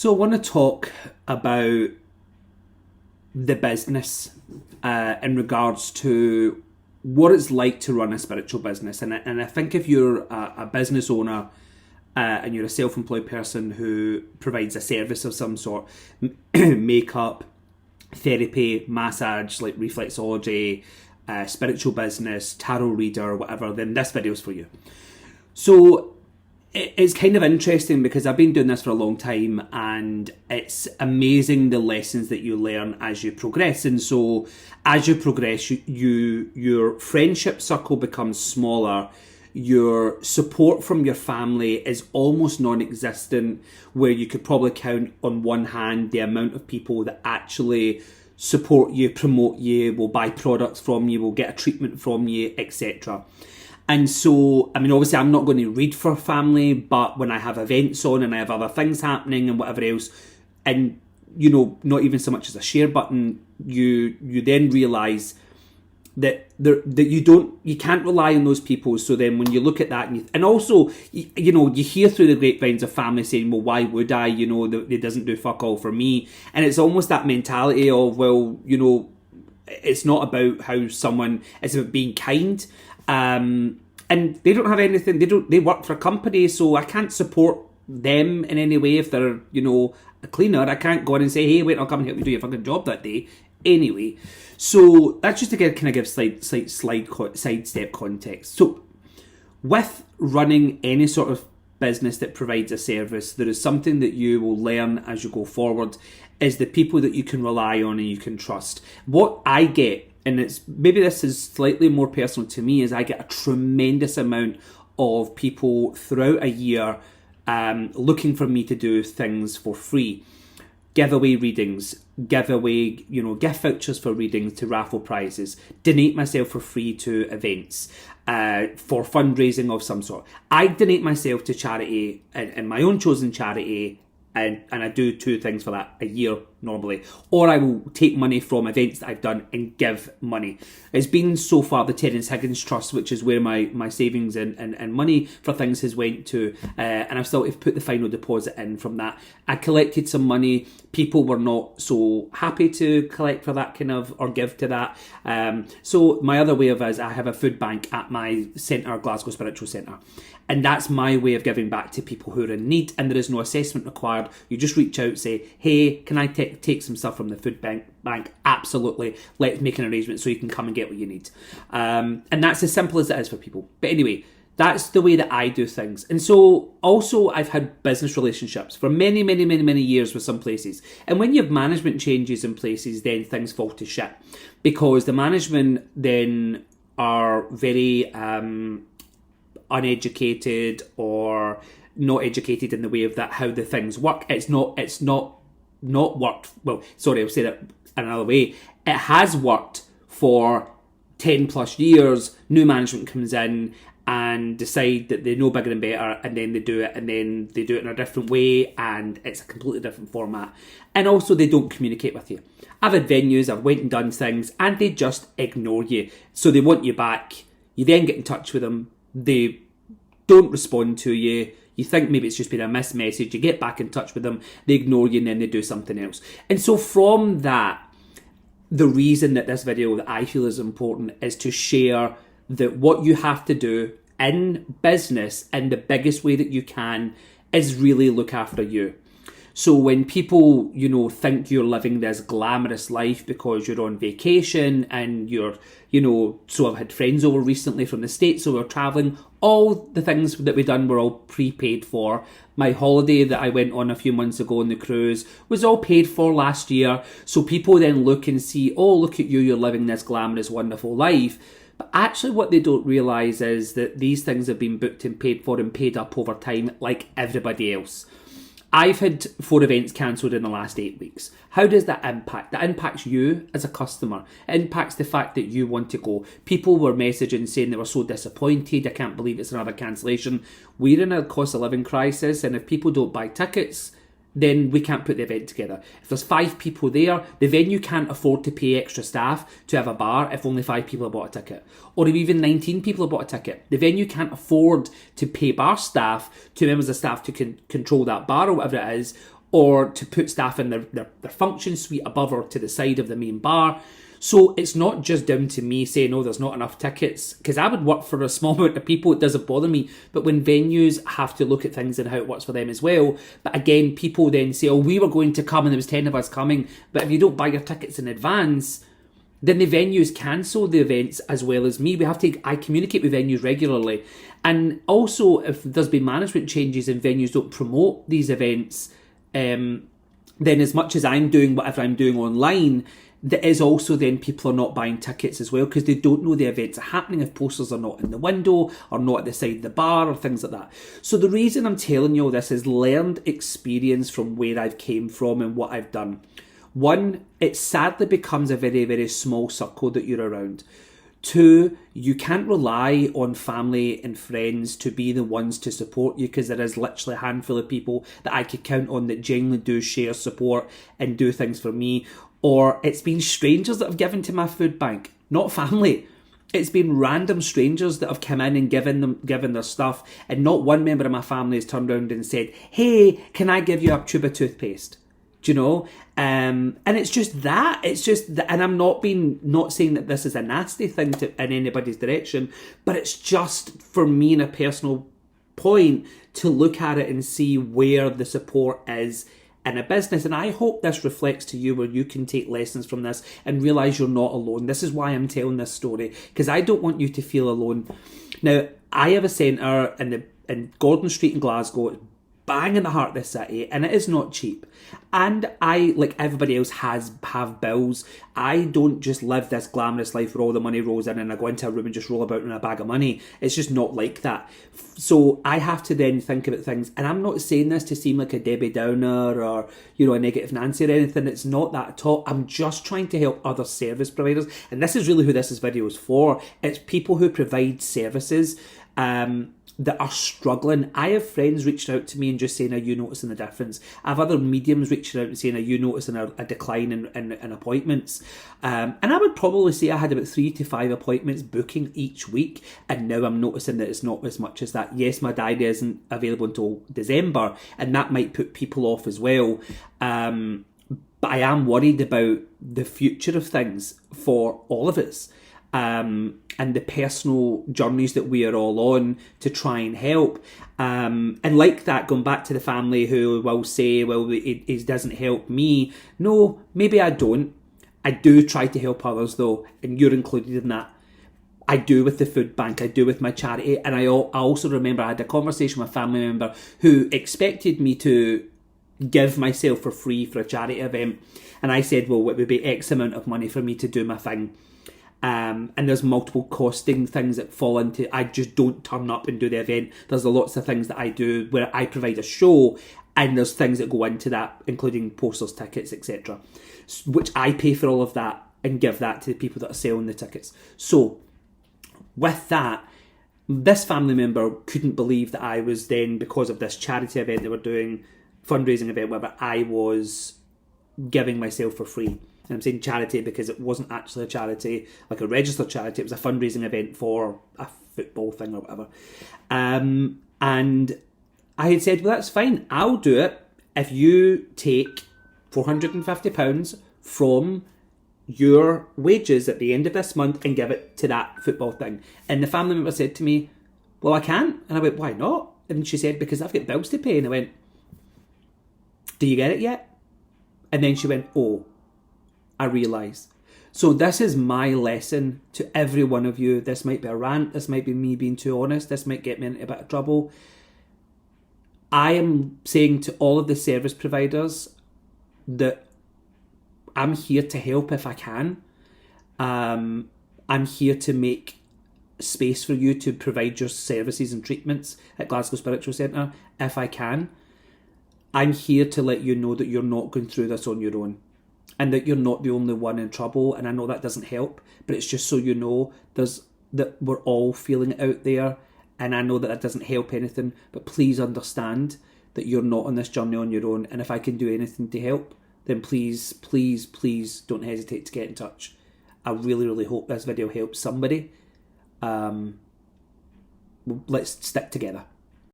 So I want to talk about the business in regards to what it's like to run a spiritual business. And I think if you're a business owner and you're a self-employed person who provides a service of some sort, makeup, therapy, massage, like reflexology, spiritual business, tarot reader, whatever, then this video is for you. So it's kind of interesting because I've been doing this for a long time, and it's amazing the lessons that you learn as you progress. And so as you progress, your friendship circle becomes smaller. Your support from your family is almost non-existent, where you could probably count on one hand the amount of people that actually support you, promote you, will buy products from you, will get a treatment from you, etc. And so, I mean, obviously I'm not going to read for family, but when I have events on and I have other things happening and whatever else, and, you know, not even so much as a share button, you then realise that you can't rely on those people. So then when you look at that, and also, you know, you hear through the grapevines of family saying, well, why would I? You know, it doesn't do fuck all for me. And it's almost that mentality of, well, you know, it's not about how someone, it's about being kind. And they don't have anything, they work for a company, so I can't support them in any way if they're, you know, a cleaner. I can't go in and say, hey, wait, I'll come and help you do your fucking job that day. Anyway, so that's just to kind of give sidestep context. So with running any sort of business that provides a service, there is something that you will learn as you go forward, is the people that you can rely on and you can trust. What I get, and it's maybe this is slightly more personal to me, is I get a tremendous amount of people throughout a year looking for me to do things for free. Giveaway readings, giveaway, you know, gift vouchers for readings to raffle prizes, donate myself for free to events, for fundraising of some sort. I donate myself to charity and my own chosen charity, and I do two things for that a year normally. Or I will take money from events that I've done and give money. It's been so far the Terence Higgins Trust, which is where my savings and money for things has went to, and I've still put the final deposit in from that. I collected some money. People were not so happy to collect for that kind of, or give to that. So my other way of is I have a food bank at my centre, Glasgow Spiritual Centre. And that's my way of giving back to people who are in need, and there is no assessment required. You just reach out, say, hey, can I take some stuff from the food bank? Absolutely. Let's make an arrangement so you can come and get what you need. And that's as simple as it is for people. But anyway, that's the way that I do things. And so also I've had business relationships for many, many, many, many years with some places. And when you have management changes in places, then things fall to shit. Because the management then are very uneducated or not educated in the way of that, how the things work. It's not worked. Well, sorry, I'll say that another way. It has worked for 10 plus years. New management comes in and decide that they know bigger and better, and then they do it, and then they do it in a different way, and it's a completely different format. And also they don't communicate with you. I've had venues, I've went and done things, and they just ignore you. So they want you back. You then get in touch with them. They don't respond to you. You think maybe it's just been a missed message. You get back in touch with them. They ignore you, and then they do something else. And so from that, the reason that this video that I feel is important is to share that what you have to do in business in the biggest way that you can is really look after you. So when people, you know, think you're living this glamorous life because you're on vacation and you're, you know, so I've had friends over recently from the States, so we're traveling, all the things that we've done were all prepaid for. My holiday that I went on a few months ago on the cruise was all paid for last year. So people then look and see, oh, look at you, you're living this glamorous, wonderful life. But actually what they don't realise is that these things have been booked and paid for and paid up over time like everybody else. I've had 4 events cancelled in the last 8 weeks. How does that impact? That impacts you as a customer. It impacts the fact that you want to go. People were messaging saying they were so disappointed. I can't believe it's another cancellation. We're in a cost of living crisis, and if people don't buy tickets, then we can't put the event together. If there's 5 people there, the venue can't afford to pay extra staff to have a bar if only 5 people have bought a ticket. Or if even 19 people have bought a ticket. The venue can't afford to pay bar staff, 2 members of staff to control that bar or whatever it is, or to put staff in their function suite above or to the side of the main bar. So it's not just down to me saying, oh, there's not enough tickets, because I would work for a small amount of people, it doesn't bother me. But when venues have to look at things and how it works for them as well, but again, people then say, oh, we were going to come and there was 10 of us coming, but if you don't buy your tickets in advance, then the venues cancel the events as well as me. I communicate with venues regularly. And also, if there's been management changes and venues don't promote these events, then as much as I'm doing whatever I'm doing online, there is also then people are not buying tickets as well because they don't know the events are happening if posters are not in the window or not at the side of the bar or things like that. So the reason I'm telling you all this is learned experience from where I've came from and what I've done. One, it sadly becomes a very, very small circle that you're around. Two, you can't rely on family and friends to be the ones to support you because there is literally a handful of people that I could count on that genuinely do share support and do things for me. Or it's been strangers that have given to my food bank, not family. It's been random strangers that have come in and given their stuff, and not one member of my family has turned around and said, hey, can I give you a tube of toothpaste? Do you know? And it's just that. It's just that, and I'm not saying that this is a nasty thing in anybody's direction, but it's just for me in a personal point to look at it and see where the support is in a business. And I hope this reflects to you where you can take lessons from this and realise you're not alone. This is why I'm telling this story, because I don't want you to feel alone. Now, I have a centre in Gordon Street in Glasgow. It's bang in the heart of the city, and it is not cheap. And I, like everybody else, have bills. I don't just live this glamorous life where all the money rolls in and I go into a room and just roll about in a bag of money. It's just not like that. So I have to then think about things. And I'm not saying this to seem like a Debbie Downer or, a negative Nancy or anything. It's not that at all. I'm just trying to help other service providers. And this is really who this video is for. It's people who provide services that are struggling. I have friends reaching out to me and just saying, are you noticing the difference? I have other mediums reaching out and saying, are you noticing a decline in appointments? And I would probably say I had about 3 to 5 appointments booking each week, and now I'm noticing that it's not as much as that. Yes, my diary isn't available until December, and that might put people off as well. But I am worried about the future of things for all of us. And the personal journeys that we are all on to try and help. And like that, going back to the family who will say, well, it doesn't help me. No, maybe I don't. I do try to help others though, and you're included in that. I do with the food bank, I do with my charity, and I also remember I had a conversation with a family member who expected me to give myself for free for a charity event. And I said, well, it would be X amount of money for me to do my thing. And there's multiple costing things that fall into, I just don't turn up and do the event. There's lots of things that I do where I provide a show, and there's things that go into that, including posters, tickets, etc., which I pay for all of that and give that to the people that are selling the tickets. So with that, this family member couldn't believe that I was then, because of this charity event they were doing, fundraising event, whatever, I was giving myself for free. And I'm saying charity because it wasn't actually a charity, like a registered charity. It was a fundraising event for a football thing or whatever. And I had said, well, that's fine. I'll do it if you take £450 from your wages at the end of this month and give it to that football thing. And the family member said to me, well, I can't. And I went, why not? And she said, because I've got bills to pay. And I went, do you get it yet? And then she went, oh, I realise. So this is my lesson to every one of you. This might be a rant. This might be me being too honest. This might get me into a bit of trouble. I am saying to all of the service providers that I'm here to help if I can. I'm here to make space for you to provide your services and treatments at Glasgow Spiritual Centre if I can. I'm here to let you know that you're not going through this on your own, and that you're not the only one in trouble. And I know that doesn't help, but it's just so you know that we're all feeling it out there. And I know that doesn't help anything, but please understand that you're not on this journey on your own. And if I can do anything to help, then please, please, please don't hesitate to get in touch. I really, really hope this video helps somebody. Let's stick together.